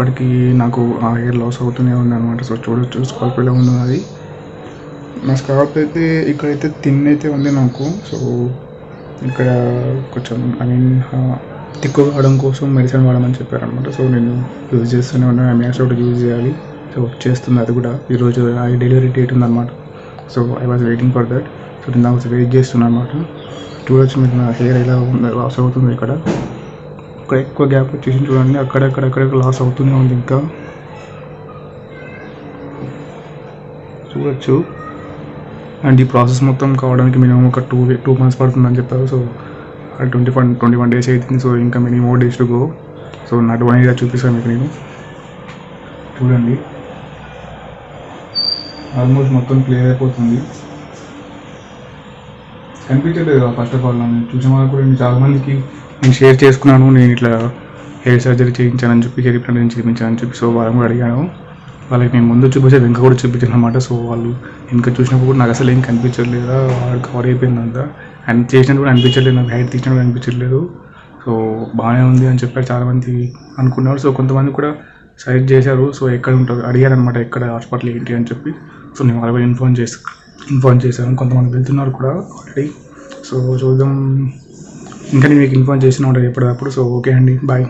ఇప్పటికీ నాకు ఆ హెయిర్ లాస్ అవుతూనే ఉంది అనమాట. సో చూడొచ్చు స్కాల్ప్ ఎలా ఉంది అది. నా స్కాల్ప్ అయితే ఇక్కడైతే థిన్ అయితే ఉంది నాకు. సో ఇక్కడ కొంచెం తిక్కువ కావడం కోసం మెడిసిన్ వాడమని చెప్పారనమాట. సో నేను యూజ్ చేస్తూనే ఉన్నాను. అమియాక్స్ ఒకటి యూజ్ చేయాలి. సో చేస్తుంది అది కూడా. ఈరోజు డెలివరీ డేట్ ఉందన్నమాట. So I was waiting for that. So నేను దానికి వెయిట్ చేస్తున్నాను అనమాట. చూడొచ్చు మీరు నా హెయిర్ ఎలా లాస్ అవుతుంది. ఇక్కడ ఎక్కువ గ్యాప్ వచ్చేసి చూడండి, అక్కడక్కడ లాస్ అవుతూనే ఉంది. ఇంకా చూడొచ్చు. అండ్ ఈ ప్రాసెస్ మొత్తం కావడానికి మినిమం ఒక 2 months పడుతుందని చెప్పారు. సో 21 days అవుతుంది. సో ఇంకా minimum more days to go. So నా అడ్వాంటేజ్గా చూపిస్తాను మీకు నేను. చూడండి ఆల్మోస్ట్ మొత్తం క్లియర్ అయిపోతుంది. కనిపించలేదు ఫస్ట్ ఆఫ్ ఆల్. నేను చూసిన వాళ్ళు కూడా చాలా మందికి నేను షేర్ చేసుకున్నాను, నేను ఇట్లా హెయిర్ సర్జరీ చేయించానని చెప్పి, హెయిర్ ప్లాంట్ చేయించానని చెప్పి. సో వాళ్ళని కూడా అడిగాను. వాళ్ళకి నేను ముందు చూపించే వెనక కూడా చూపించాను అనమాట. సో వాళ్ళు ఇంకా చూసినప్పుడు కూడా నాకు అసలు ఏం కనిపించట్లేదా, వాడు కవర్ అయిపోయిందంతా. అండ్ చేసినట్టు కూడా అనిపించట్లేదు, నాకు హెయిర్ తీసినట్టు కూడా అనిపించట్లేదు. సో బాగానే ఉంది అని చెప్పారు చాలామంది అనుకున్నారు. సో కొంతమంది కూడా సజెస్ట్ చేశారు. సో ఎక్కడ ఉంటారు అడిగారు అనమాట, ఎక్కడ హాస్పిటల్ ఏంటి అని చెప్పి. సో నేను వాళ్ళకి ఇన్ఫార్మ్ చేశాను. కొంతమంది వెళ్తున్నారు కూడా ఆల్రెడీ. సో చూద్దాం, ఇంకా నేను మీకు ఇన్ఫార్మ్ చేసిన ఉంటుంది ఎప్పటికప్పుడు. సో ఓకే అండి, బాయ్.